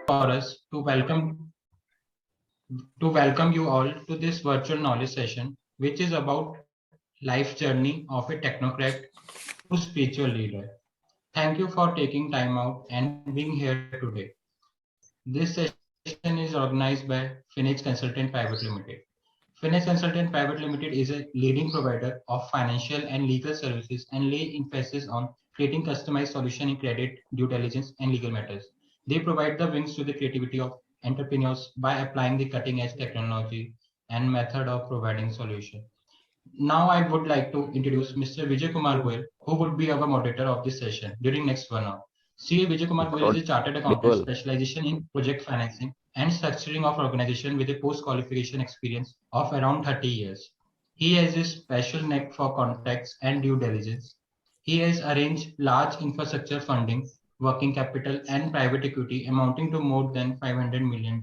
For us to welcome you all to this virtual knowledge session, which is about life journey of a technocrat to spiritual leader. Thank you for taking time out and being here today. This session is organized by Finedge Consultant Private Limited. Finedge Consultant Private Limited is a leading provider of financial and legal services and lay emphasis on creating customized solutions in credit, due diligence, and legal matters. They provide the wings to the creativity of entrepreneurs by applying the cutting edge technology and method of providing solutions. Now I would like to introduce Mr. Vijay Kumar Goel, who would be our moderator of this session during next 1 hour. CA Vijay Kumar Goel is a chartered accountant Goel. specialization in project financing and structuring of organization with a post-qualification experience of around 30 years. He has a special knack for contracts and due diligence. He has arranged large infrastructure funding, working capital, and private equity amounting to more than $500 million.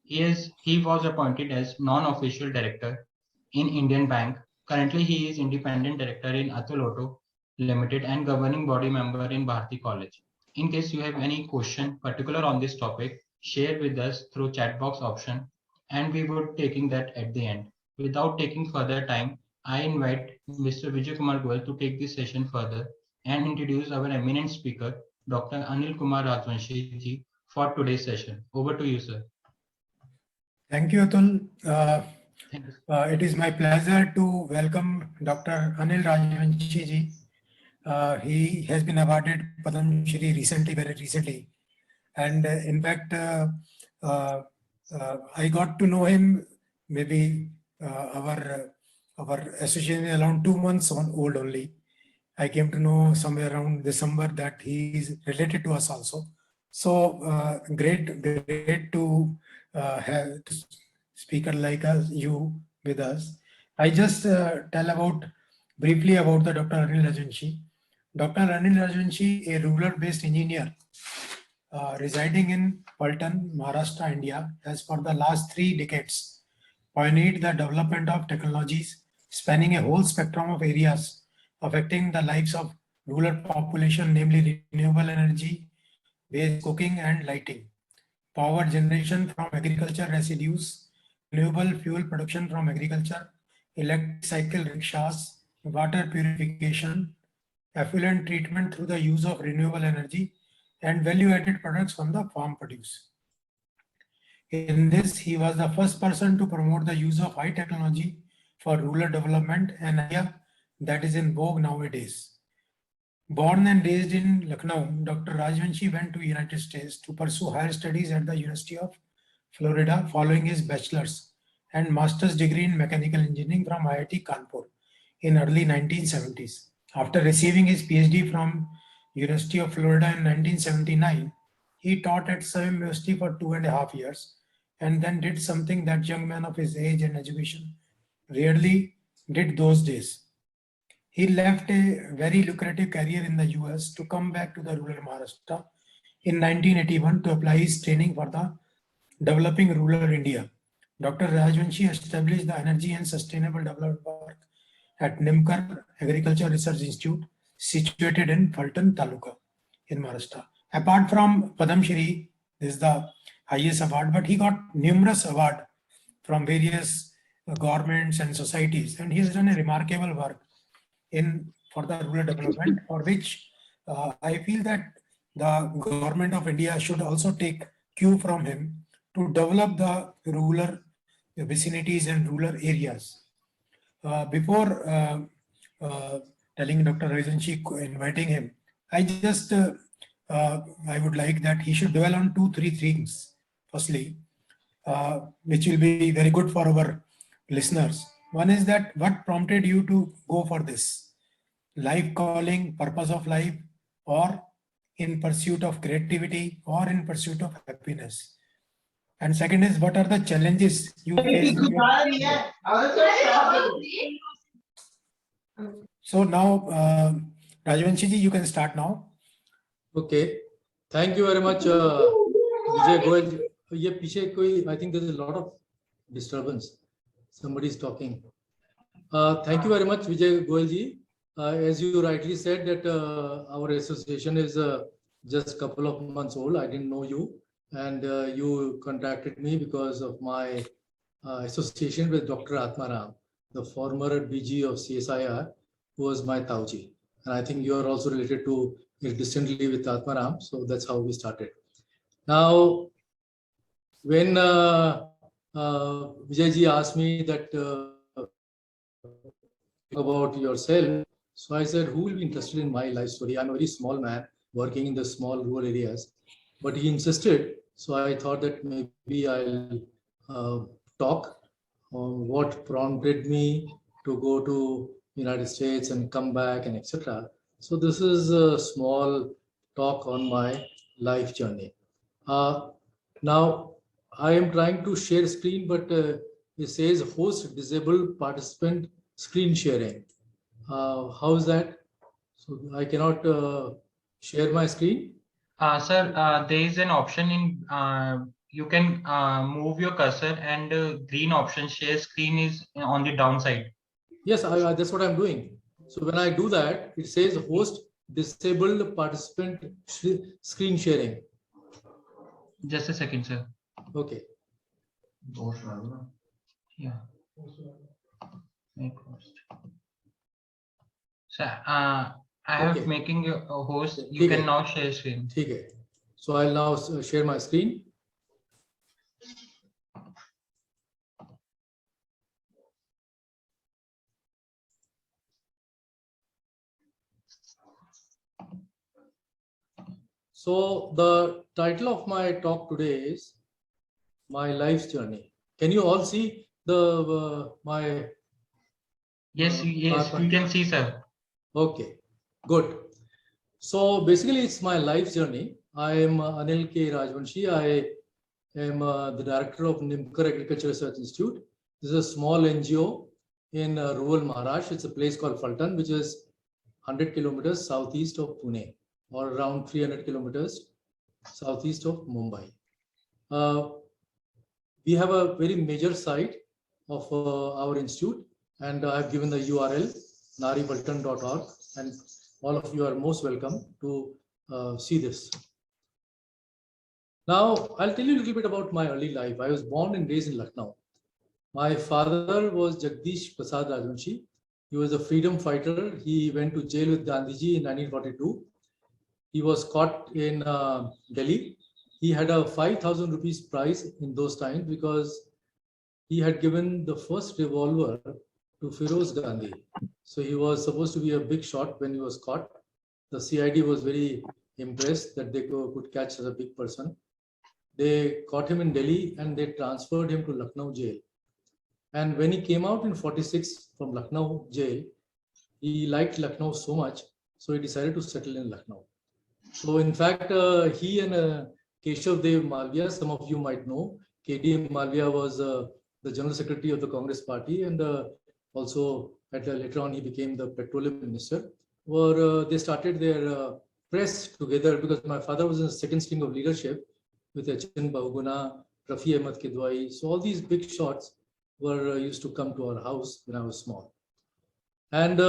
He was appointed as non-official director in Indian Bank. Currently, he is independent director in Atul Auto Limited and governing body member in Bharati College. In case you have any question particular on this topic, share with us through chat box option, and we would taking that at the end. Without taking further time, I invite Mr. Vijay Kumar Goel to take this session further and introduce our eminent speaker, Dr. AnilKRajvanshi ji, for today's session. Over to you, sir. Thank you, Atul. Thank you. It is my pleasure to welcome Dr. Anil Rajvanshi ji. He has been awarded Padmashree very recently. And in fact, I got to know him maybe our association is around 2 months old only. I came to know somewhere around December that he is related to us also. So great to have a speaker like you with us. I just tell briefly about the Dr. Anil Rajvanshi. Dr. Anil Rajvanshi, a rural-based engineer residing in Paltan, Maharashtra, India, has for the last 3 decades pioneered the development of technologies spanning a whole spectrum of areas affecting the lives of rural population, namely renewable energy, waste cooking and lighting, power generation from agriculture residues, renewable fuel production from agriculture, electric cycle rickshaws, water purification, effluent treatment through the use of renewable energy, and value-added products from the farm produce. In this, he was the first person to promote the use of high technology for rural development, an idea that is in vogue nowadays. Born and raised in Lucknow, Dr. Rajvanshi went to the United States to pursue higher studies at the University of Florida following his bachelor's and master's degree in mechanical engineering from IIT Kanpur in early 1970s. After receiving his PhD from University of Florida in 1979, he taught at same university for 2.5 years and then did something that young men of his age and education rarely did those days. He left a very lucrative career in the US to come back to the rural Maharashtra in 1981 to apply his training for the developing rural India. Dr. Rajvanshi established the Energy and Sustainable Development Work at Nimkar Agriculture Research Institute, situated in Faltan Taluka in Maharashtra. Apart from Padmashree, this is the highest award, but he got numerous awards from various governments and societies, and he has done a remarkable work for the rural development, for which I feel that the government of India should also take cue from him to develop the rural vicinities and rural areas. Before telling Dr. Rajvanshi, inviting him, I just I would like that he should dwell on 2-3 things. Firstly, which will be very good for our listeners. One is that what prompted you to go for this? Life calling, purpose of life, or in pursuit of creativity, or in pursuit of happiness. And second is, what are the challenges you face? So now, Rajvanshi ji, you can start now. Okay. Thank you very much, Vijay Goel. ये पीछे कोई, I think there is a lot of disturbance. Somebody is talking. Thank you very much, Vijay Goel ji. As you rightly said that our association is just a couple of months old. I didn't know you, and you contacted me because of my association with Dr. Atmaram, the former BG of CSIR, who was my Tauji. And I think you are also related to distantly with Atmaram, so that's how we started. Now, when Vijay ji asked me that about yourself, so I said, who will be interested in my life story? I'm a very small man working in the small rural areas, but he insisted, so I thought that maybe I'll talk on what prompted me to go to United States and come back and etc. So this is a small talk on my life journey. Now I am trying to share screen, but it says host disabled participant screen sharing. How is that? So I cannot share my screen. Sir, there is an option in you can move your cursor, and green option share screen is on the downside. Yes, that's what I'm doing. So when I do that, it says host disabled participant screen sharing. Just a second, sir. Okay. Yeah. Make host. So I have Okay. making you a host. You ठीक can है. now share screen. ठीक है. So I'll now share my screen. So the title of my talk today is my life's journey. Can you all see the my? Yes, yes, you can see, sir. Okay, good. So basically, it's my life journey. I am AnilKRajvanshi. I am the director of Nimkar Agriculture Research Institute. This is a small NGO in rural Maharashtra. It's a place called Faltan, which is 100 kilometers southeast of Pune, or around 300 kilometers southeast of Mumbai. We have a very major site of our institute, and I have given the URL naripaltan.org, and all of you are most welcome to see this. Now, I'll tell you a little bit about my early life. I was born and raised in Lucknow. My father was Jagdish Prasad Rajvanshi. He was a freedom fighter. He went to jail with Gandhiji in 1942. He was caught in Delhi. He had a 5,000 rupees prize in those times because he had given the first revolver to Firoz Gandhi. So he was supposed to be a big shot when he was caught. The CID was very impressed that they could catch such a big person. They caught him in Delhi and they transferred him to Lucknow jail. And when he came out in 46 from Lucknow jail, he liked Lucknow so much, so he decided to settle in Lucknow. So in fact, he and Keshav Dev Malviya, some of you might know, KD Malviya was the General Secretary of the Congress Party, and also later on he became the Petroleum Minister. They started their press together because my father was in the second string of leadership with H.N. Bahuguna, Rafi Ahmad Kidwai. So all these big shots were used to come to our house when I was small. And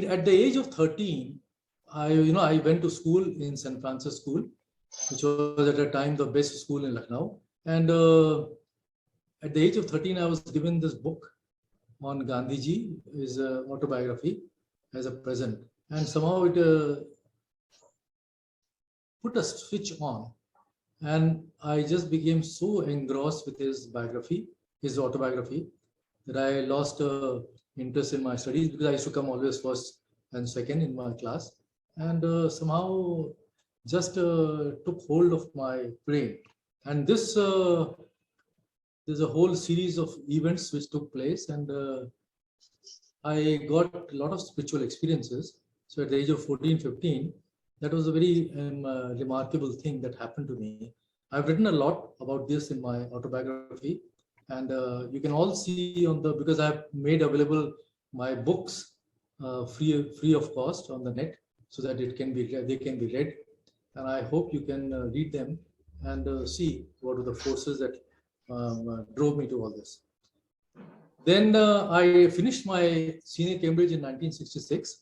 at the age of 13, I went to school in St. Francis School, which was at the time the best school in Lucknow. And at the age of 13, I was given this book on Gandhiji, his autobiography, as a present. And somehow it put a switch on. And I just became so engrossed with his biography, his autobiography, that I lost interest in my studies because I used to come always first and second in my class. And somehow just took hold of my brain. And this, there's a whole series of events which took place, and I got a lot of spiritual experiences. So at the age of 14, 15, that was a very remarkable thing that happened to me. I've written a lot about this in my autobiography. And you can all see on the, because I've made available my books free of cost on the net, so that it can be they can be read, and I hope you can read them and see what are the forces that drove me to all this. Then I finished my senior Cambridge in 1966.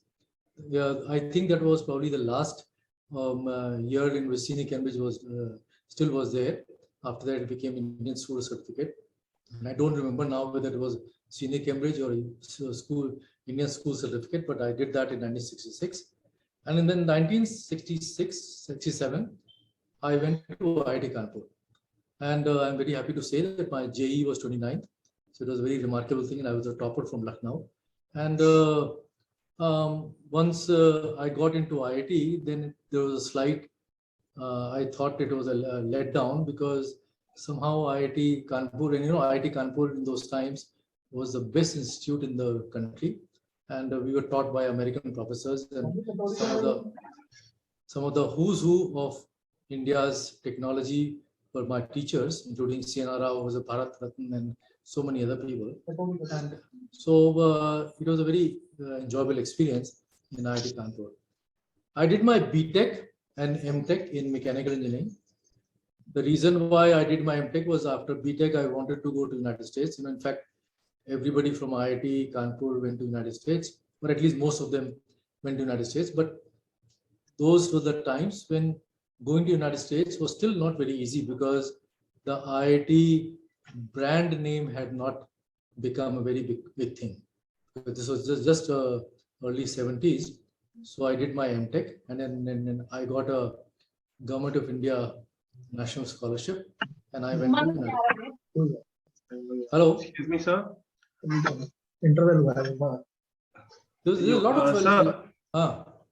I think that was probably the last year in which senior Cambridge was still was there. After that, it became Indian School Certificate. And I don't remember now whether it was senior Cambridge or school Indian School Certificate, but I did that in 1966. And in then 1966-67, I went to IIT Kanpur. And I'm very happy to say that my JE was 29th. So it was a very remarkable thing, and I was a topper from Lucknow. And once I got into IIT, then there was a slight, I thought it was a letdown, because somehow IIT Kanpur, and IIT Kanpur in those times was the best institute in the country. And we were taught by American professors, and some of the who's who of India's technology were my teachers, including C.N.R. Rao, who was a Bharat Ratna, and so many other people. And so it was a very enjoyable experience in IIT Kanpur. I did my BTech and MTech in mechanical engineering. The reason why I did my MTech was after BTech, I wanted to go to the United States. In fact, everybody from IIT Kanpur went to the United States, or at least most of them went to the United States. But those were the times when going to the United States was still not very easy, because the IIT brand name had not become a very big thing. This was just early 70s. So I did my MTech, and then I got a Government of India national scholarship, and I went to Hello. Excuse me, sir. Interval. There's a lot of sir.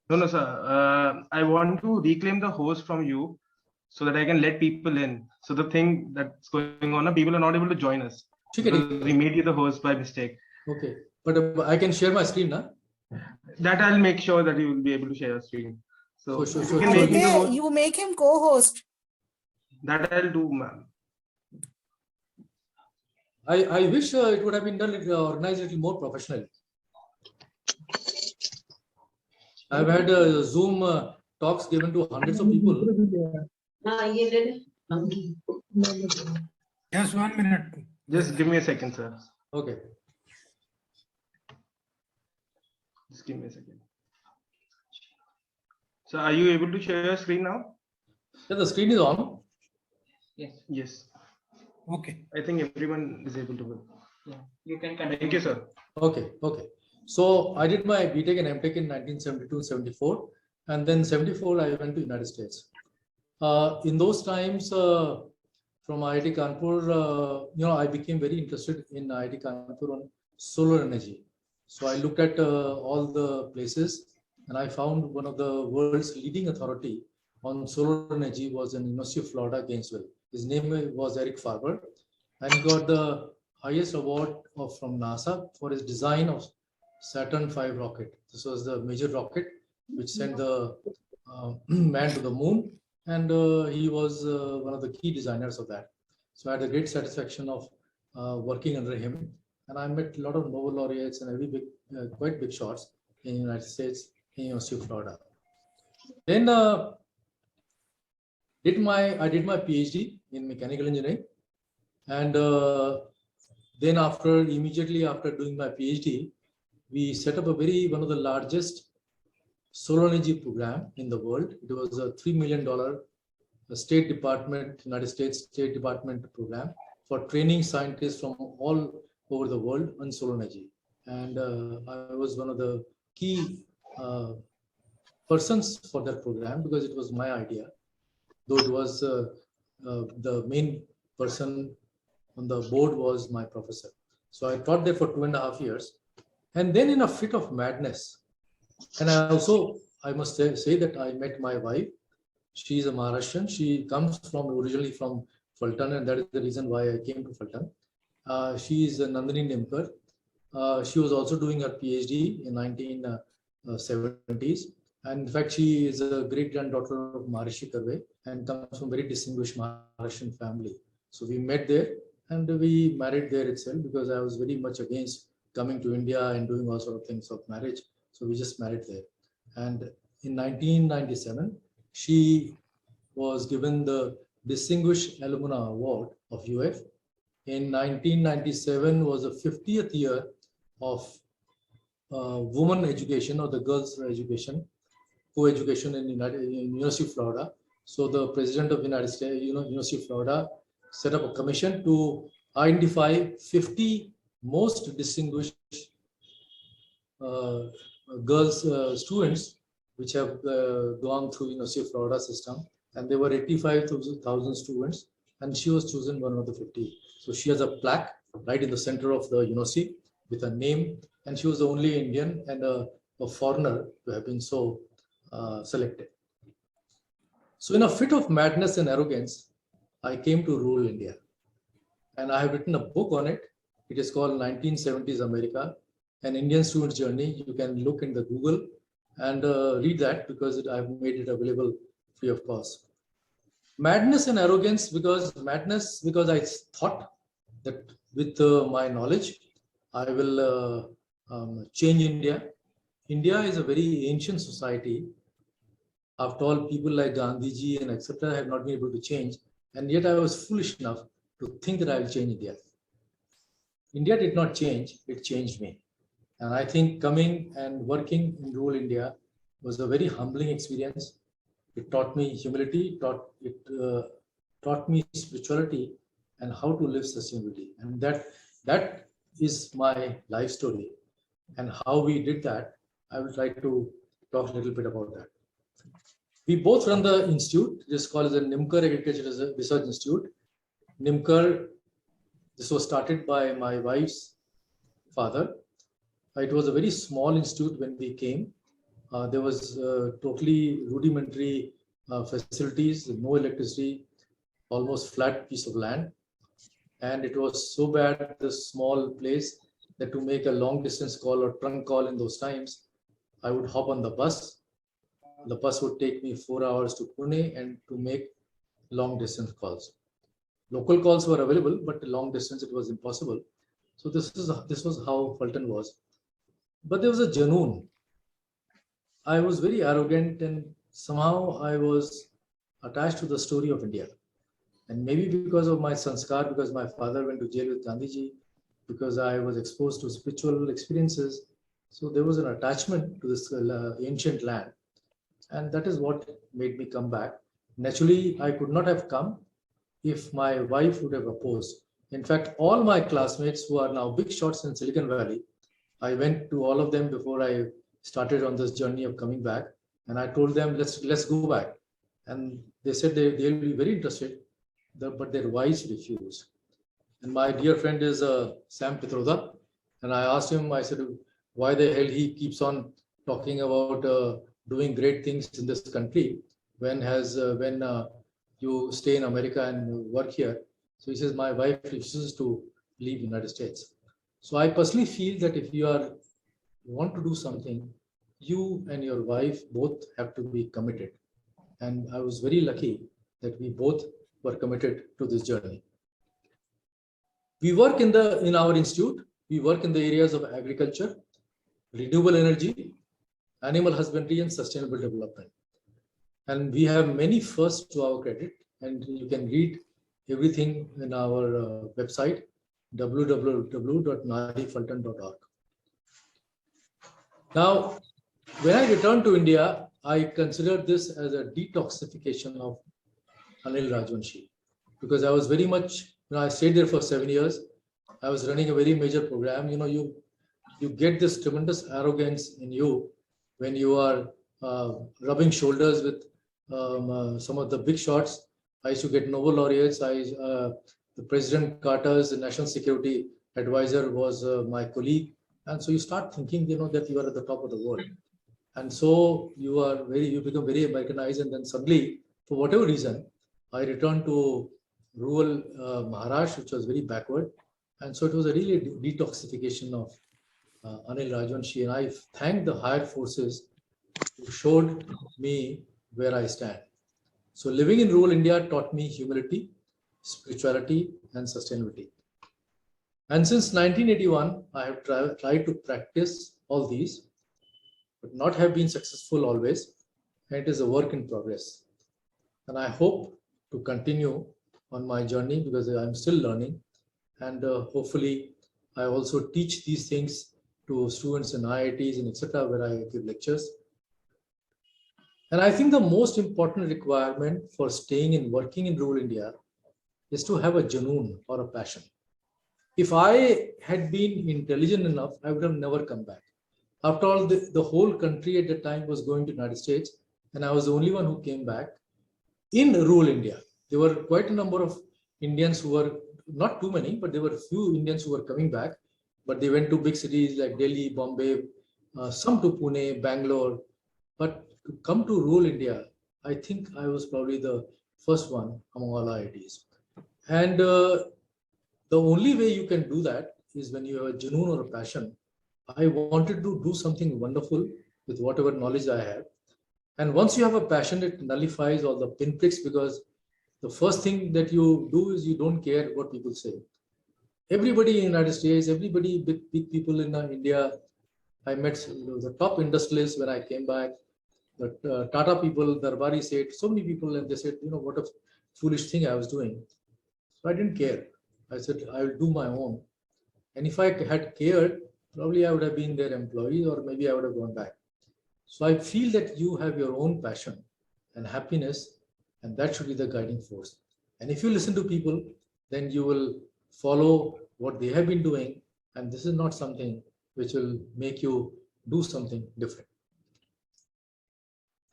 No, sir. I want to reclaim the host from you, so that I can let people in. So the thing that's going on, people are not able to join us. We made you the host by mistake. Okay, but I can share my screen now. That I'll make sure that you will be able to share your screen. So sure. You make him co-host. That I'll do, ma'am. I wish it would have been done, organized a little more professionally. I've had Zoom talks given to hundreds of people. Just 1 minute. Just give me a second, sir. Okay. Just give me a second. So are you able to share your screen now? Yeah, the screen is on. Yes. Okay. I think everyone is able to. Yeah, you can continue. Thank you, sir. Okay. So I did my BTech and MTech in 1972-74, and then 74 I went to United States. In those times, from IIT Kanpur, I became very interested in IIT Kanpur on solar energy. So I looked at all the places, and I found one of the world's leading authority on solar energy was in University of Florida, Gainesville. His name was Eric Farber, and he got the highest award from NASA for his design of Saturn V rocket. This was the major rocket which sent the man to the moon, and he was one of the key designers of that. So I had a great satisfaction of working under him, and I met a lot of Nobel laureates and quite big shots in the United States, in University of Florida. Then I did my PhD in mechanical engineering, and then immediately after doing my PhD, we set up one of the largest solar energy program in the world. It was a $3 million United States State Department program for training scientists from all over the world on solar energy. And I was one of the key persons for that program, because it was my idea, though it was the main person on the board was my professor. So I taught there for 2.5 years. And then in a fit of madness, and I must say that I met my wife. She is a Maharashtrian. She comes originally from Fulton, and that is the reason why I came to Fulton. She is Nandini Nimkar. She was also doing her PhD in 1970s. And in fact, she is a great-granddaughter of Maharishi Karve and comes from a very distinguished Maharashtrian family. So we met there, And we married there itself because I was very much against coming to India and doing all sort of things of marriage. So we just married there. And in 1997, she was given the Distinguished Alumna Award of UF. In 1997 was the 50th year of women education or the girls' education, co-education in University of Florida. So the president of United States, University of Florida, set up a commission to identify 50 most distinguished girls students which have gone through University of Florida system, and there were 85,000 students, and she was chosen one of the 50. So she has a plaque right in the center of the university with her name, and she was the only Indian and a foreigner to have been so selected. So in a fit of madness and arrogance, I came to rule India, and I have written a book on it. It is called 1970s America, an Indian student's journey. You can look in the Google and read that because I've made it available free of cost. Madness and arrogance, because I thought that with my knowledge, I will change India. India is a very ancient society. After all, people like Gandhiji and etc. have not been able to change. And yet I was foolish enough to think that I will change India. India did not change, it changed me. And I think coming and working in rural India was a very humbling experience. It taught me humility, taught me spirituality and how to live sustainability. And that is my life story. And how we did that, I will try to talk a little bit about that. We both run the institute. This is called the NIMKR Agriculture Research Institute. NIMKR, this was started by my wife's father. It was a very small institute when we came. There was totally rudimentary facilities, no electricity, almost flat piece of land. And it was so bad, this small place, that to make a long distance call or trunk call in those times, I would hop on the bus. The bus would take me 4 hours to Pune and to make long distance calls. Local calls were available, but long distance it was impossible. So this was how Fulton was. But there was a Janoon. I was very arrogant and somehow I was attached to the story of India. And maybe because of my sanskar, because my father went to jail with Gandhiji, because I was exposed to spiritual experiences. So there was an attachment to this ancient land. And that is what made me come back. Naturally, I could not have come if my wife would have opposed. In fact, all my classmates who are now big shots in Silicon Valley, I went to all of them before I started on this journey of coming back. And I told them, let's go back. And they said they'll be very interested, but their wives refused. And my dear friend is Sam Pitroda. And I asked him, I said, why the hell he keeps on talking about doing great things in this country when you stay in America and work here. So he says, my wife refuses to leave United States. So I personally feel that if you want to do something, you and your wife both have to be committed. And I was very lucky that we both were committed to this journey. We work in our institute, we work in the areas of agriculture, renewable energy, animal husbandry, and sustainable development. And we have many firsts to our credit, and you can read everything in our website, www.narifulton.org. Now, when I returned to India, I considered this as a detoxification of Anil Rajvanshi, because I was very much, I stayed there for 7 years. I was running a very major program. You get this tremendous arrogance in you when you are rubbing shoulders with some of the big shots. I used to get Nobel laureates. The President Carter's national security advisor was my colleague. And so you start thinking, that you are at the top of the world. And so you become very Americanized. And then suddenly, for whatever reason, I returned to rural Maharashtra, which was very backward. And so it was a really detoxification of Anil Rajvanshi. And I thank the higher forces who showed me where I stand. So living in rural India taught me humility, spirituality, and sustainability. And since 1981, I have tried to practice all these, but not have been successful always. And it is a work in progress. And I hope to continue on my journey because I'm still learning. And hopefully, I also teach these things to students in IITs and etc., where I give lectures. And I think the most important requirement for staying and working in rural India is to have a junoon or a passion. If I had been intelligent enough, I would have never come back. After all, the whole country at the time was going to the United States, and I was the only one who came back in rural India. There were quite a number of Indians who were, not too many, but there were few Indians who were coming back, but they went to big cities like Delhi, Bombay, some to Pune, Bangalore. But to come to rural India, I think I was probably the first one among all IITs. And the only way you can do that is when you have a junoon or a passion. I wanted to do something wonderful with whatever knowledge I have. And once you have a passion, it nullifies all the pinpricks, because the first thing that you do is you don't care what people say. Everybody in the United States, everybody, big people in India, I met the top industrialists when I came back. The Tata people, Darbari said, so many people, and they said, what a foolish thing I was doing. So I didn't care. I said, I will do my own. And if I had cared, probably I would have been their employee, or maybe I would have gone back. So I feel that you have your own passion and happiness, and that should be the guiding force. And if you listen to people, then you will follow what they have been doing. And this is not something which will make you do something different.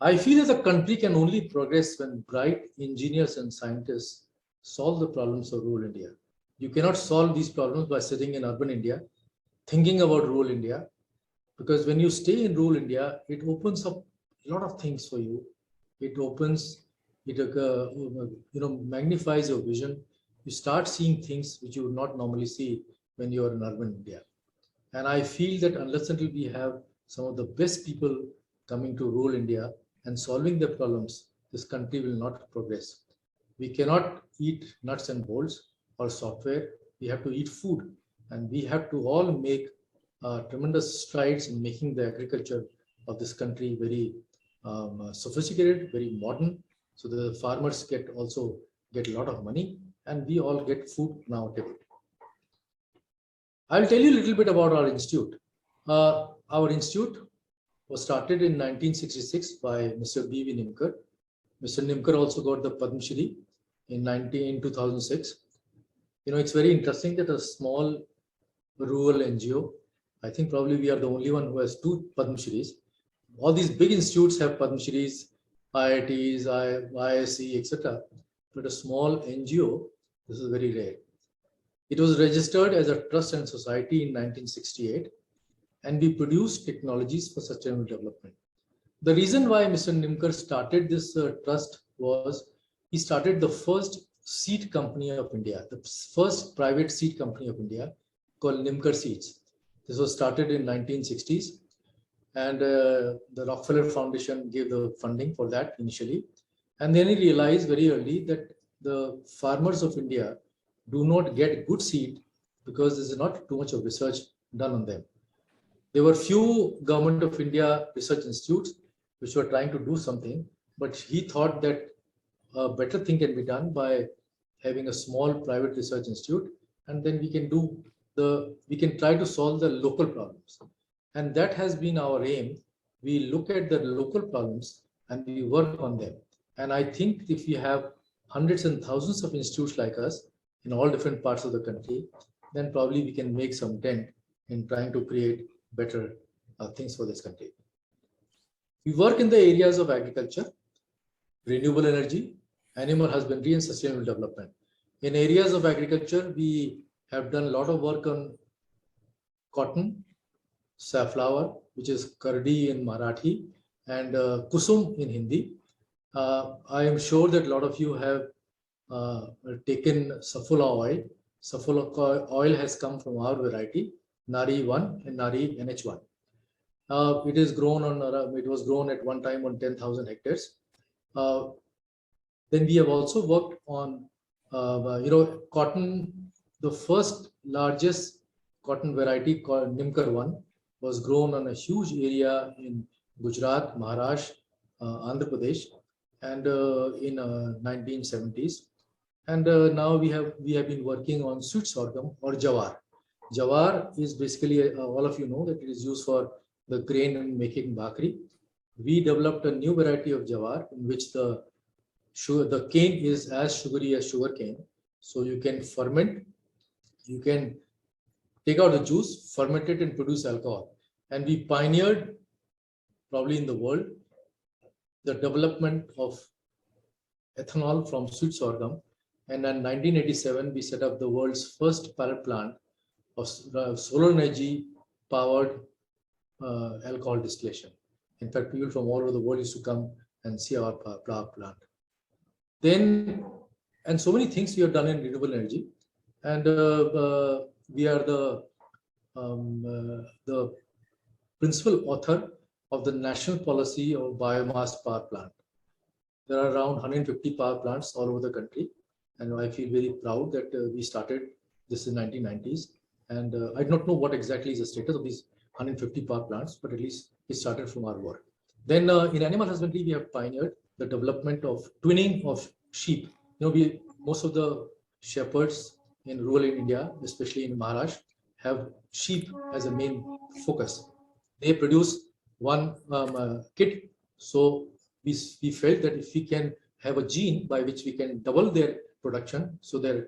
I feel that the country can only progress when bright engineers and scientists solve the problems of rural India. You cannot solve these problems by sitting in urban India, thinking about rural India, because when you stay in rural India, it opens up a lot of things for you. It magnifies your vision. You start seeing things which you would not normally see when you are in urban India. And I feel that unless until we have some of the best people coming to rural India and solving their problems, this country will not progress. We cannot eat nuts and bolts or software. We have to eat food, and we have to all make tremendous strides in making the agriculture of this country very sophisticated, very modern, so the farmers also get a lot of money, and we all get food on our table. I'll tell you a little bit about our institute. Our institute was started in 1966 by Mr. B.V. Nimkar. Mr. Nimkar also got the Padmashree in 2006. It's very interesting that a small rural NGO, I think probably we are the only one who has 2 Padmashrees. All these big institutes have Padmashrees, IITs, ISC, etc. But a small NGO, this is very rare. It was registered as a trust and society in 1968, and we produced technologies for sustainable development. The reason why Mr. Nimkar started this trust was he started the first seed company of India, the first private seed company of India called Nimkar Seeds. This was started in 1960s, and the Rockefeller Foundation gave the funding for that initially. And then he realized very early that the farmers of India do not get good seed because there's not too much of research done on them. There were few Government of India research institutes which were trying to do something, but he thought that a better thing can be done by having a small private research institute, and then we can try to solve the local problems. And that has been our aim. We look at the local problems and we work on them. And I think if we have hundreds and thousands of institutes like us in all different parts of the country, then probably we can make some dent in trying to create better things for this country. We work in the areas of agriculture, renewable energy, animal husbandry, and sustainable development. In areas of agriculture, we have done a lot of work on cotton, safflower, which is kardi in Marathi, and kusum in Hindi. I am sure that a lot of you have taken Saffola oil. Saffola oil has come from our variety, Nari 1 and Nari NH1. It was grown at one time on 10,000 hectares. Then we have also worked on, cotton. The first largest cotton variety called Nimkar 1 was grown on a huge area in Gujarat, Maharashtra, Andhra Pradesh, and in 1970s. And now we have been working on sweet sorghum or jawar. Jawar is basically, all of you know that it is used for the grain and making bakri. We developed a new variety of jawar in which the cane is as sugary as sugar cane. So you can ferment, you can take out the juice, ferment it and produce alcohol. And we pioneered, probably in the world, the development of ethanol from sweet sorghum. And in 1987, we set up the world's first pilot plant of solar energy powered alcohol distillation. In fact, people from all over the world used to come and see our power plant. Then, and so many things we have done in renewable energy. And we are the principal author of the national policy of biomass power plant. There are around 150 power plants all over the country. And I feel very proud that we started this in 1990s. And I do not know what exactly is the status of these 150 power plants, but at least it started from our work. Then in animal husbandry, we have pioneered the development of twinning of sheep. You know, most of the shepherds in rural India, especially in Maharashtra, have sheep as a main focus. They produce one kid. So we felt that if we can have a gene by which we can double their production, so their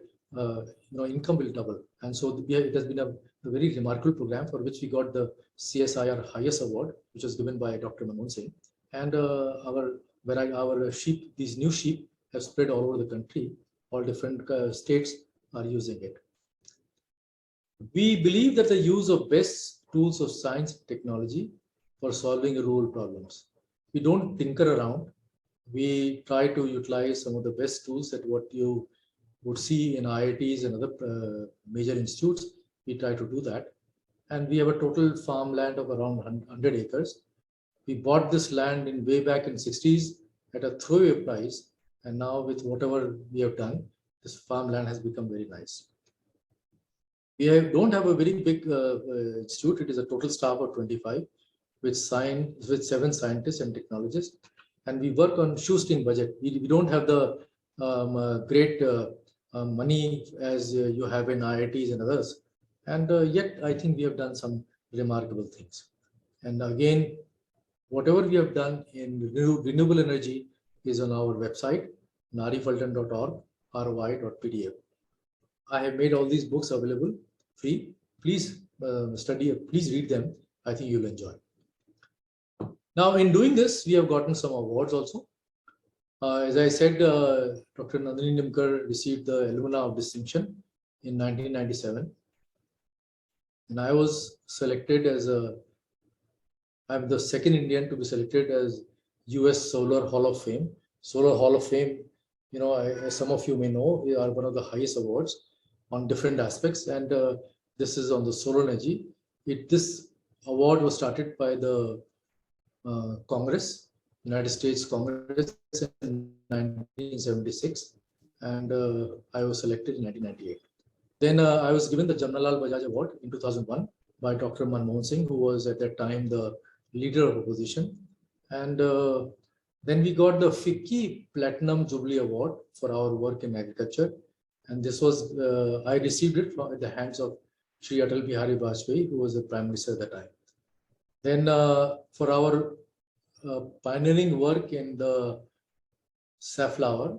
income will double. And so it has been a very remarkable program for which we got the CSIR highest award, which was given by Dr. Manmohan Singh. And our sheep, these new sheep, have spread all over the country. All different states are using it. We believe that the use of best tools of science and technology for solving rural problems. We don't tinker around. We try to utilize some of the best tools that what you would see in IITs and other major institutes. We try to do that. And we have a total farmland of around 100 acres. We bought this land in way back in 60s at a throwaway price. And now with whatever we have done, this farmland has become very nice. We don't have a very big institute. It is a total staff of 25 with 7 scientists and technologists. And we work on shoestring budget. We don't have the great money as you have in IITs and others. And yet I think we have done some remarkable things. And again, whatever we have done in renewable energy is on our website, narifaltan.org, ry.pdf. I have made all these books available free. Please study, please read them. I think you'll enjoy. Now, in doing this, we have gotten some awards also. As I said, Dr. AnilKRajvanshi received the Alumna of Distinction in 1997. And I was selected as I'm the second Indian to be selected as US Solar Hall of Fame. Solar Hall of Fame, you know, as some of you may know, they are one of the highest awards on different aspects. And this is on the solar energy. This award was started by the Congress, United States Congress in 1976. And I was selected in 1998. Then I was given the Jamnalal Bajaj Award in 2001 by Dr. Manmohan Singh, who was at that time the leader of opposition. And then we got the FICCI Platinum Jubilee Award for our work in agriculture. And this was, I received it at the hands of Shree Atal Bihari Vajpayee, who was the Prime Minister at that time. Then for our pioneering work in the safflower,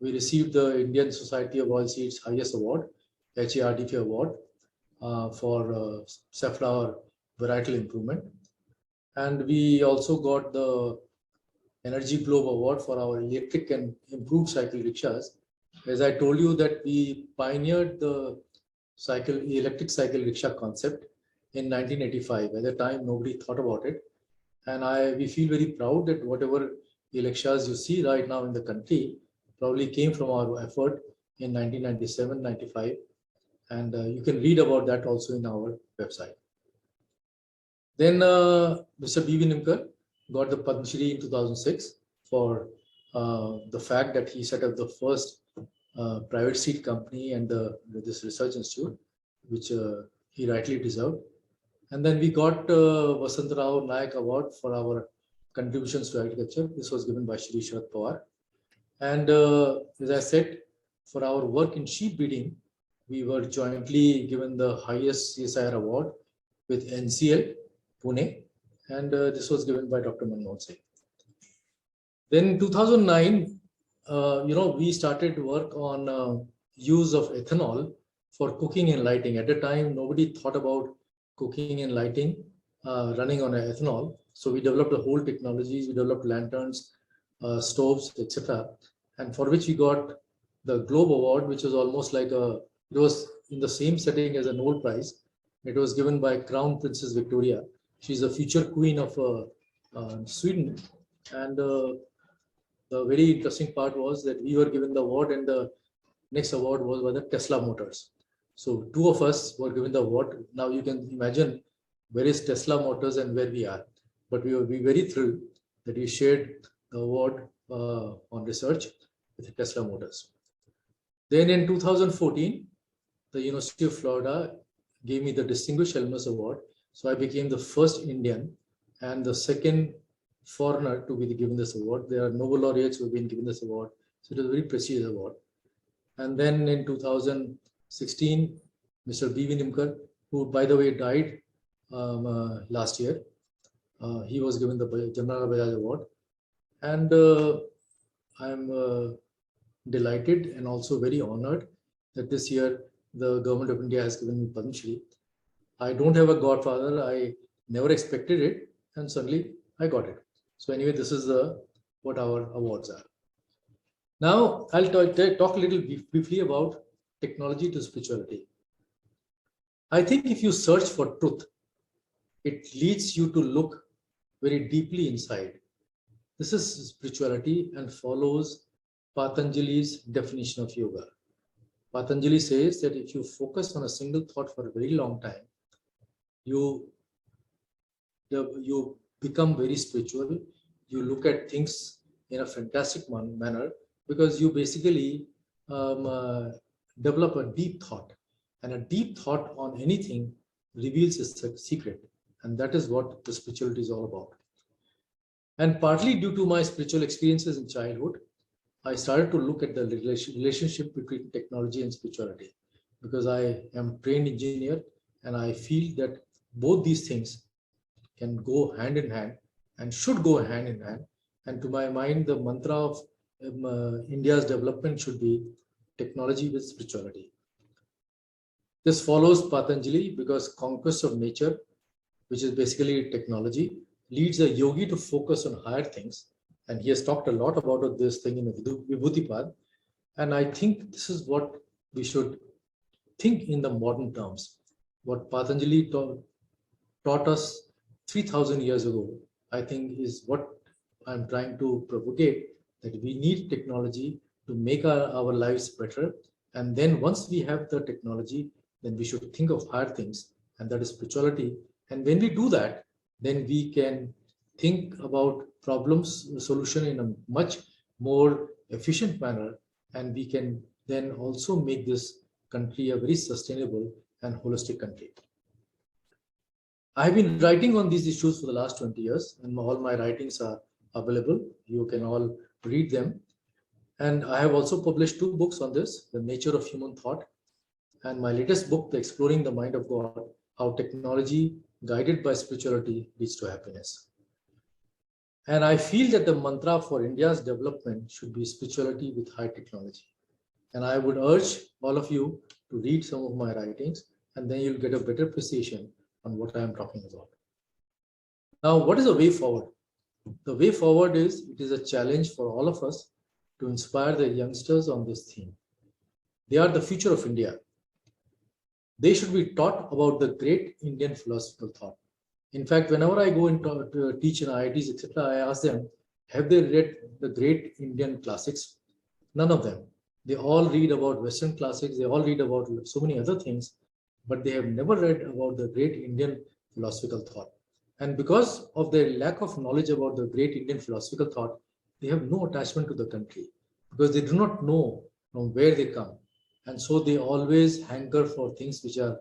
we received the Indian Society of Oilseeds highest award, HARDF award for safflower varietal improvement. And we also got the Energy Globe Award for our electric and improved cycle rickshaws. As I told you that we pioneered the electric cycle rickshaw concept in 1985. At the time, nobody thought about it. And we feel very proud that whatever rickshaws you see right now in the country probably came from our effort in 1997, 95. And you can read about that also in our website. Then Mr. B.V. Nimkar got the Padmashree in 2006 for the fact that he set up the first private seed company and this research institute. which he rightly deserved. And then we got Vasantrao Nayak Award for our contributions to agriculture. This was given by Shree Sharad Pawar. And as I said, for our work in sheep breeding, we were jointly given the highest CSIR award with NCL, Pune. And this was given by Dr. Manmohan Singh. Then in 2009, we started work on use of ethanol for cooking and lighting. At the time, nobody thought about cooking and lighting running on ethanol. So we developed the whole technologies. We developed lanterns, stoves, etc. And for which we got the Globe Award, which was almost like it was in the same setting as a Nobel Prize. It was given by Crown Princess Victoria. She's a future queen of Sweden. And the very interesting part was that we were given the award, and the next award was by the Tesla Motors. So two of us were given the award. Now you can imagine where is Tesla Motors and where we are. But we will be very thrilled that we shared the award on research with Tesla Motors. Then in 2014, the University of Florida gave me the Distinguished Alumnus Award. So I became the first Indian and the second foreigner to be given this award. There are Nobel laureates who have been given this award. So it is a very prestigious award. And then in 2016, Mr. B.V. Nimkar, who by the way died last year, he was given the Janara Bajaj Award. And I'm delighted and also very honored that this year the government of India has given me Padmashree. I don't have a godfather. I never expected it, and suddenly I got it. So anyway, this is what our awards are. Now I'll talk a little briefly about technology to spirituality. I think if you search for truth, it leads you to look very deeply inside. This is spirituality and follows Patanjali's definition of yoga. Patanjali says that if you focus on a single thought for a very long time, you become very spiritual. You look at things in a fantastic manner because you basically develop a deep thought, and a deep thought on anything reveals its secret, and that is what the spirituality is all about. And partly due to my spiritual experiences in childhood, I started to look at the relationship between technology and spirituality, because I am a trained engineer and I feel that both these things can go hand in hand and should go hand in hand. And to my mind, the mantra of India's development should be technology with spirituality. This follows Patanjali because conquest of nature, which is basically technology, leads a yogi to focus on higher things. And he has talked a lot about this thing in Vibhutipad. And I think this is what we should think in the modern terms. What Patanjali taught us 3,000 years ago, I think is what I'm trying to propagate, that we need technology to make our lives better. And then once we have the technology, then we should think of higher things, and that is spirituality. And when we do that, then we can think about problems solution in a much more efficient manner, and we can then also make this country a very sustainable and holistic country. I have been writing on these issues for the last 20 years, and all my writings are available. You can all read them. And I have also published 2 books on this, The Nature of Human Thought, and my latest book, The Exploring the Mind of God, How Technology Guided by Spirituality Leads to Happiness. And I feel that the mantra for India's development should be spirituality with high technology. And I would urge all of you to read some of my writings, and then you'll get a better appreciation on what I am talking about. Now, what is the way forward? The way forward is, it is a challenge for all of us to inspire the youngsters on this theme. They are the future of India. They should be taught about the great Indian philosophical thought. In fact, whenever I go and teach in IITs, etc., I ask them, have they read the great Indian classics? None of them. They all read about Western classics. They all read about so many other things, but they have never read about the great Indian philosophical thought. And because of their lack of knowledge about the great Indian philosophical thought, they have no attachment to the country because they do not know from where they come. And so they always hanker for things which are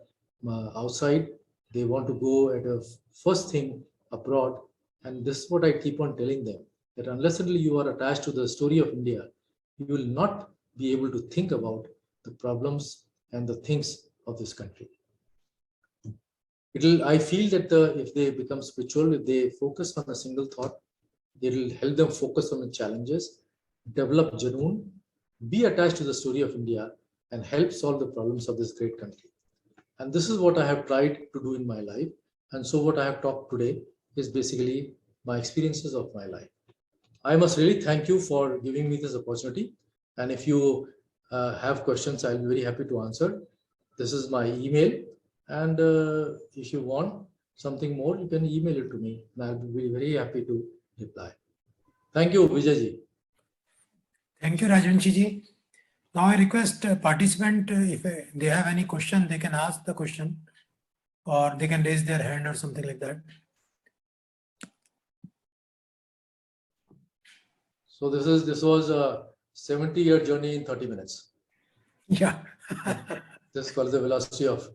outside. They want to go at a first thing abroad. And this is what I keep on telling them, that unless until you are attached to the story of India, you will not be able to think about the problems and the things of this country. I feel that if they become spiritual, if they focus on a single thought, it will help them focus on the challenges, develop Janoon, be attached to the story of India, and help solve the problems of this great country. And this is what I have tried to do in my life. And so what I have talked today is basically my experiences of my life. I must really thank you for giving me this opportunity. And if you have questions, I'll be very happy to answer. This is my email. And if you want something more, you can email it to me. And I'll be very happy to reply. Thank you, Vijay ji. Thank you, Rajvanshi ji. Now I request participant, if they have any question, they can ask the question or they can raise their hand or something like that. So this was a 70-year journey in 30 minutes. Yeah. This is called the velocity of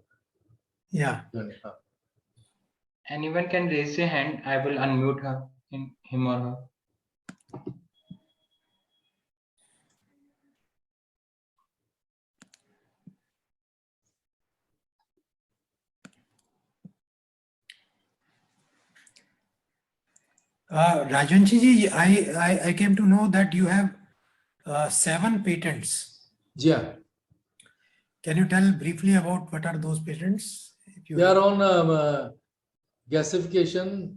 journey. Anyone can raise a hand. I will unmute him or her. Rajvanshi ji, I came to know that you have 7 patents. Yeah. Can you tell briefly about what are those patents? They are on gasification,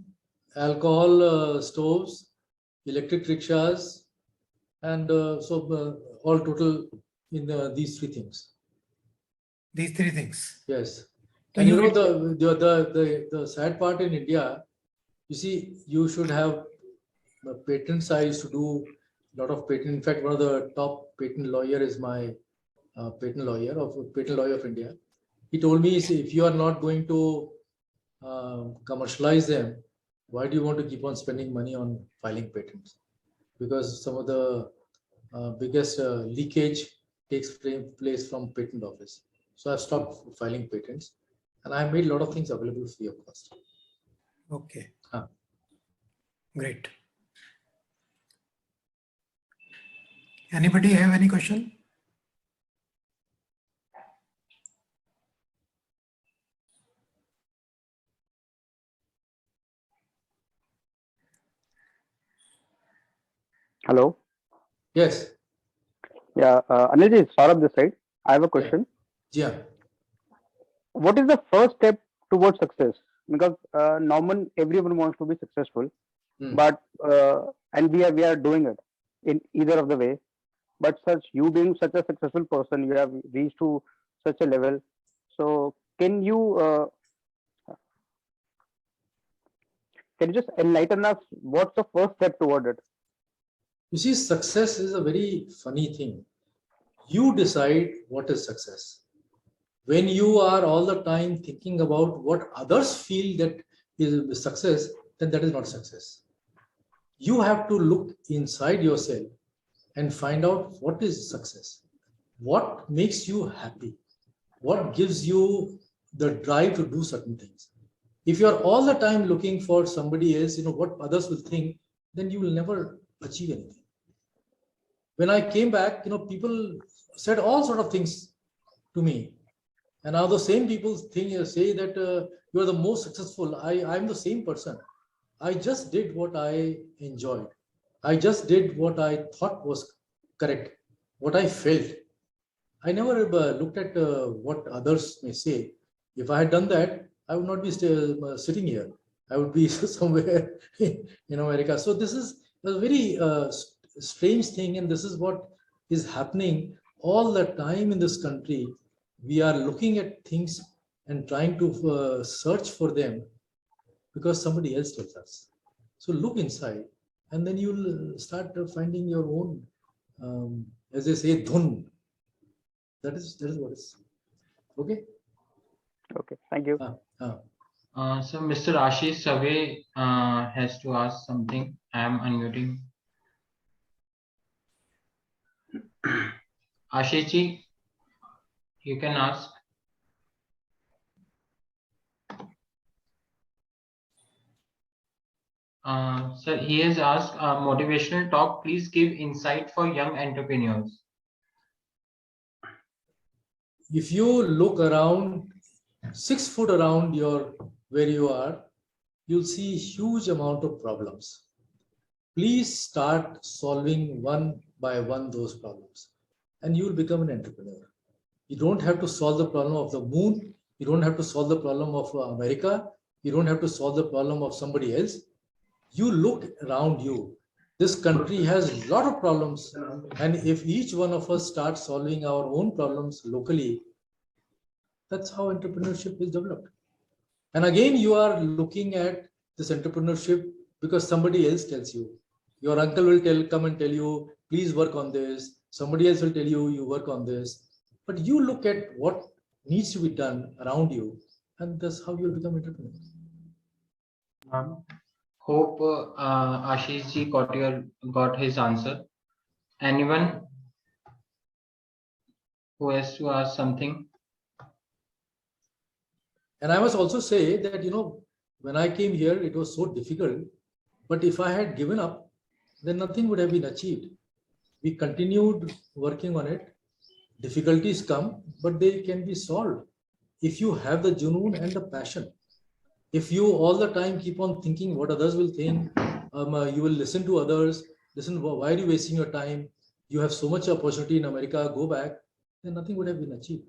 alcohol stoves, electric rickshaws, and all total in these 3 things. These 3 things. Yes. So And you know the sad part in India, you see, you should have patents. I used to do a lot of patent. In fact, one of the top patent lawyer is my patent lawyer of India. He told me, see, if you are not going to commercialize them, why do you want to keep on spending money on filing patents? Because some of the biggest leakage takes place from patent office. So I've stopped filing patents, and I made a lot of things available free of cost. Okay. Great. Anybody have any question? Hello. Yes. Yeah, Anil ji, Saurabh this side. I have a question. Yeah. What is the first step towards success? Because normal everyone wants to be successful, but and we are doing it in either of the way. But you being such a successful person, you have reached to such a level. So can you just enlighten us? What's the first step toward it? You see, success is a very funny thing. You decide what is success. When you are all the time thinking about what others feel that is success, then that is not success. You have to look inside yourself and find out what is success. What makes you happy? What gives you the drive to do certain things? If you are all the time looking for somebody else, what others will think, then you will never achieve anything. When I came back, people said all sort of things to me. And now the same people say that you are the most successful. I'm the same person. I just did what I enjoyed. I just did what I thought was correct, what I felt. I never looked at what others may say. If I had done that, I would not be sitting here. I would be somewhere in America. So this is a very strange thing, and this is what is happening all the time in this country. We are looking at things and trying to search for them because somebody else tells us. So look inside, and then you'll start finding your own, as they say, dhun. That is what it is. Okay. Okay. Thank you. So Mr. Ashish Save has to ask something. I am unmuting. Ashish ji, you can ask. Sir, he has asked motivational talk. Please give insight for young entrepreneurs. If you look around 6 foot around where you are, you'll see huge amount of problems. Please start solving one by one those problems, and you will become an entrepreneur. You don't have to solve the problem of the moon. You don't have to solve the problem of America. You don't have to solve the problem of somebody else. You look around you. This country has a lot of problems, and if each one of us starts solving our own problems locally, that's how entrepreneurship is developed. And again, you are looking at this entrepreneurship because somebody else tells you. Your uncle will come and tell you, please work on this. Somebody else will tell you, you work on this. But you look at what needs to be done around you, and that's how you become entrepreneur. Hope Ashish ji got his answer. Anyone who has to ask something? And I must also say that, when I came here, it was so difficult. But if I had given up, then nothing would have been achieved. We continued working on it. Difficulties come, but they can be solved if you have the junoon and the passion. If you all the time keep on thinking what others will think, you will listen to others, listen, why are you wasting your time? You have so much opportunity in America, go back, then nothing would have been achieved.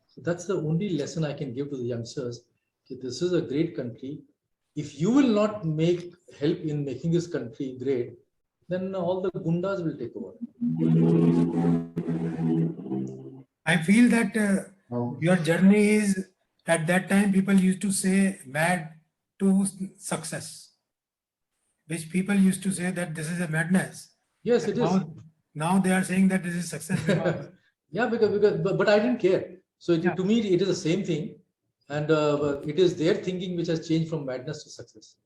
So that's the only lesson I can give to the youngsters. This is a great country. If you will not help in making this country great, then all the gundas will take over. I feel that your journey is, at that time, people used to say mad to success, which people used to say that this is a madness. Yes, it is. Now they are saying that this is success. Yeah, but I didn't care. So to me, it is the same thing. And it is their thinking which has changed from madness to success,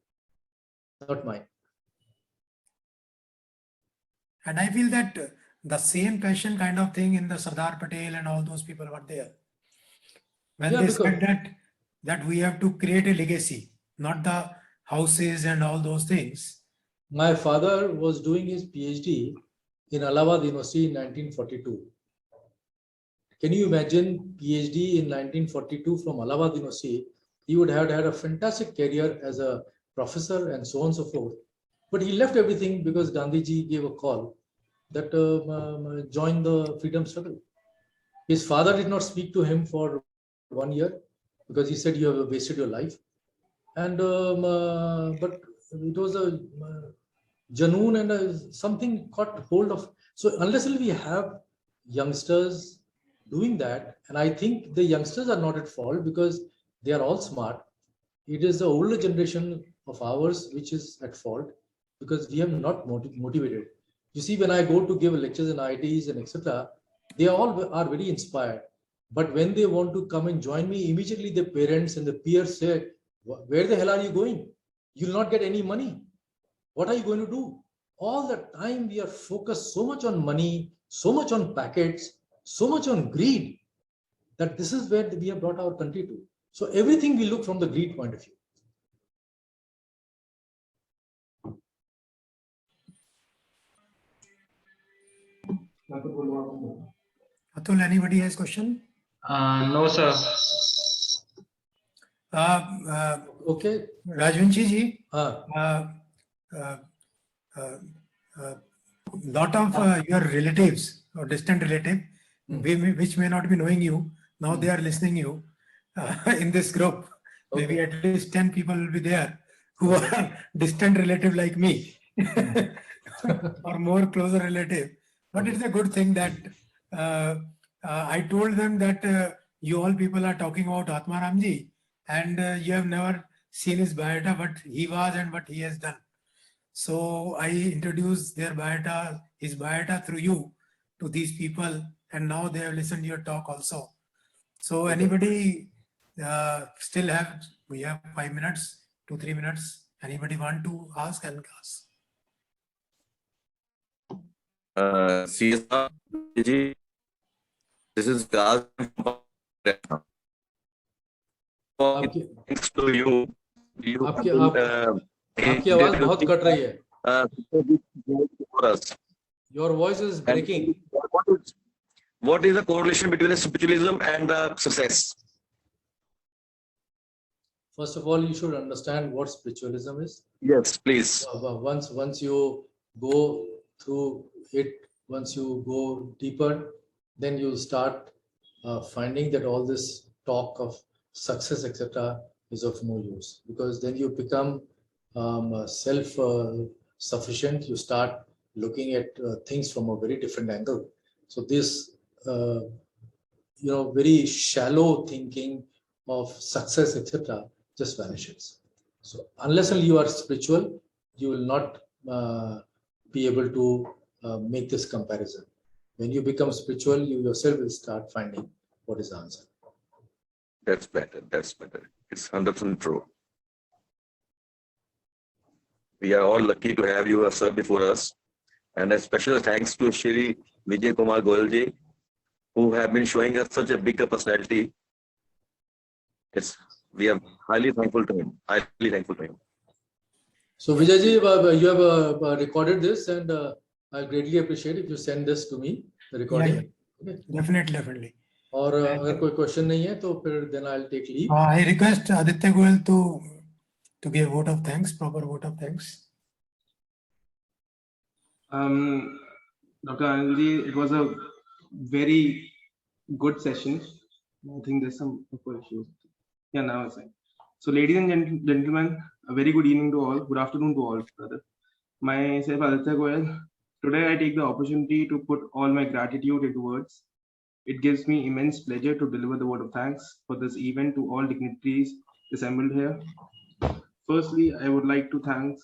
not mine. And I feel that the same passion kind of thing in the Sardar Patel and all those people were there. When they said that we have to create a legacy, not the houses and all those things. My father was doing his PhD in Allahabad University in 1942. Can you imagine PhD in 1942 from Allahabad University? He would have had a fantastic career as a professor and so on and so forth. But he left everything because Gandhiji gave a call that join the freedom struggle. His father did not speak to him for 1 year because he said you have wasted your life. And but it was a janoon and something caught hold of. So unless we have youngsters doing that, and I think the youngsters are not at fault because they are all smart. It is the older generation of ours which is at fault because we have not motivated. You see, when I go to give lectures in IITs and etc., they all are very inspired. But when they want to come and join me, immediately the parents and the peers say, where the hell are you going? You'll not get any money. What are you going to do? All the time we are focused so much on money, so much on packets, so much on greed, that this is where we have brought our country to. So everything we look from the greed point of view. Atul, anybody has question? No, sir. Okay. Rajvanshi ji, lot of your relatives or distant relative, which may not be knowing you, now they are listening you in this group. Okay. Maybe at least 10 people will be there who are distant relative like me or more closer relative. But it's a good thing that I told them that you all people are talking about Atmaramji and you have never seen his biodata, what he was and what he has done. So I introduced his biodata through you to these people, and now they have listened to your talk also. So anybody we have 5 minutes, 2-3 minutes. Anybody want to ask and ask? CSR, this is Gaz. Thanks to you. आपकी आवाज बहुत cut रही है. For us. Your voice is breaking. What is the correlation between the spiritualism and the success? First of all, you should understand what spiritualism is. Yes, please. Once you go through it, once you go deeper, then you start finding that all this talk of success, etc., is of no use, because then you become self-sufficient. You start looking at things from a very different angle. So this, very shallow thinking of success, etc., just vanishes. So unless you are spiritual, you will not be able to make this comparison. When you become spiritual, you yourself will start finding what is the answer. That's better. That's better. It's 100% true. We are all lucky to have you, sir, before us. And a special thanks to Shree Vijay Kumar Goel ji, who have been showing us such a big personality. We are highly thankful to him. Highly thankful to him. So Vijay ji, you have recorded this, and I greatly appreciate if you send this to me, the recording. Yeah. Okay. Definitely. और अगर कोई question नहीं है तो फिर then I'll take leave. I request Aditya Goel to give vote of thanks, proper vote of thanks. Dr. Anil, it was a very good session. I think there's some issues. Yeah, now it's fine. So, ladies and gentlemen, a very good evening to all. Good afternoon to all, brother. Myself, Aditya Goel. Today, I take the opportunity to put all my gratitude into words. It gives me immense pleasure to deliver the word of thanks for this event to all dignitaries assembled here. Firstly, I would like to thank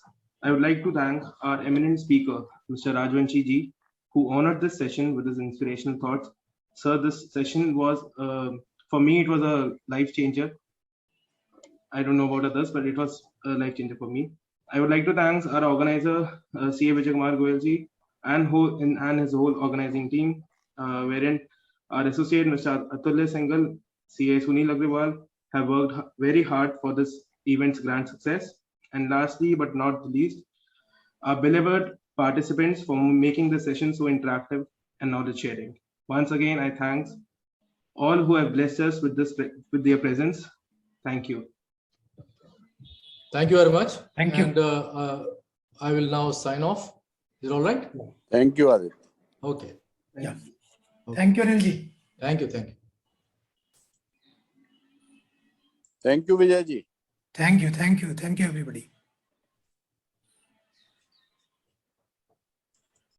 our eminent speaker, Mr. Rajvanshi ji, who honored this session with his inspirational thoughts. Sir, this session was, for me, it was a life changer. I don't know about others, but it was a life changer for me. I would like to thank our organizer, CA Vijay Kumar Goel ji, and his whole organizing team, wherein our associate, Mr. Atulya Singhal, CA Sunil Agrawal, have worked very hard for this event's grand success. And lastly, but not the least, our beloved participants for making the session so interactive and knowledge sharing. Once again, I thank all who have blessed us with their presence. Thank you. Thank you very much. Thank you. And I will now sign off. Is it all right? Thank you, Adit. Okay. Yeah. Okay. Thank you, Anilji. Thank you. Thank you, Vijay ji. Thank you, everybody.